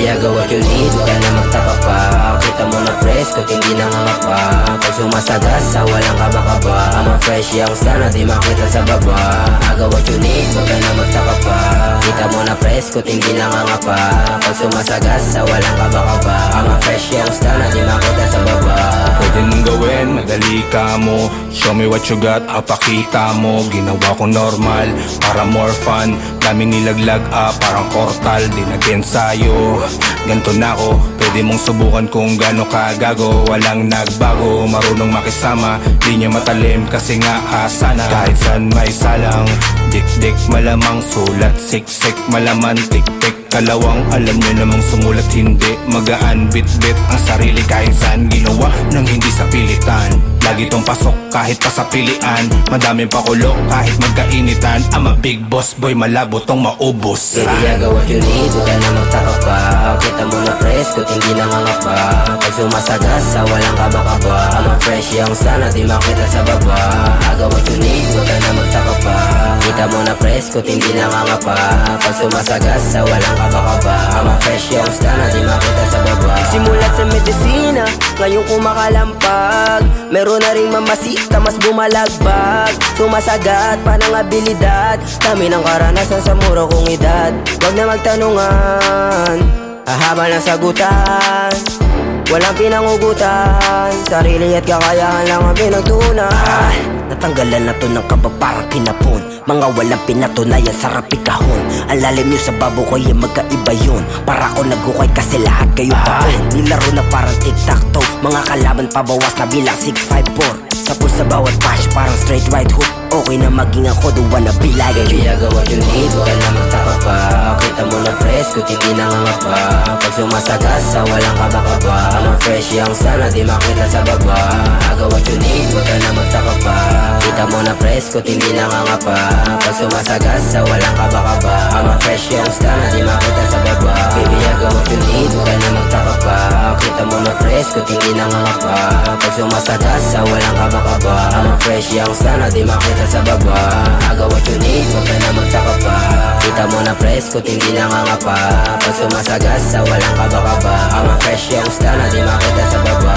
I got what you need, huwag ka na magtaka pa. Kita mo na presko, hindi nangangapa. Pag sumasagas sa walang kaba-kaba, I'm a fresh young star na di makita sa baba. I got what you need, huwag ka na magtaka pa. Kita mo na presko, hindi nangangapa. Pag sumasagas sa walang kaba-kaba, I'm a fresh young star na di makita sa baba. Pwede nang gawin, madali ka mo. Show me what you got, apakita mo. Ginawa ko normal, para more fun. Daming nilaglag, parang portal. Di nag sa'yo, ganto na ako. Pwede mong subukan kung gaano ka gago. Walang nagbago, marunong makisama. Di niya matalim kasi nga sana. Kahit saan may salang, dik-dik malamang sulat. Siksik malaman, tik-tik kalawang. Alam niyo namang sumulat, hindi magaan. Bit-bit ang sarili kahit saan ginawa nang hindi sa pilitan. Lagi tong pasok kahit pa sa pilian. Madaming pakulo kahit magkainitan. I'm a big boss boy, malabo tong maubos. Baby, I got what you need, huwag ka na magtaka pa. Kita mo na presko, hindi nangangapa. Pag sumasagas sa walang kaba-kaba, I'm a fresh young star na di makita sa baba. I got what you need, huwag ka na magtaka pa. Kita mo na presko, hindi nangangapa. Pag sumasagas sa walang kaba-kaba, I'm a fresh young star na di makita sa baba. Simula sa medisina, ngayon kumakalampag. Meron na ring mamasita, mas bumalagbag. Sumasagat pa ng abilidad. Dami ng karanasan sa mura kong edad. Wag na magtanungan, hahaba ng sagutan. Walang pinangugutan, sarili at kakayahan lang ang pinagtunan. Natanggalan na to ng kabag parang kinapon. Mga walang pinatunayan, sarap ikahon. Ang lalim nyo sa babo ko yung magkaiba yun. Para ako nagukay kasi lahat kayo taon. Nilaro na parang tic-tac-toe. Mga kalaban pabawas na bilang 654. Sapos sa bawat punch parang straight right hook. Okay na maging ako, don't wanna be like you. Baby, I got what you need, huwag ka na magtaka pa. Kita mo na presko, hindi nangangapa. Pag sumasagas sa walang kaba-kaba, I'm a fresh young star na di makita sa baba. I got what you need, huwag ka na magtaka pa. Kita mo na presko, hindi nangangapa. Pag sumasagas sa walang kaba-kaba, I'm a fresh young star na di makita sa baba. Baby, I got what you need, huwag ka na magtaka pa. Kita mo na presko, hindi nangangapa. Pag sumasagas sa walang kaba-kaba, I'm a fresh young star na di makita sa baba. I got what you need, huwag ka na magtaka pa. Kita mo na presko, hindi nangangapa. Pag sumasagas sa walang kaba-kaba, I'm a fresh young star na di makita sa baba.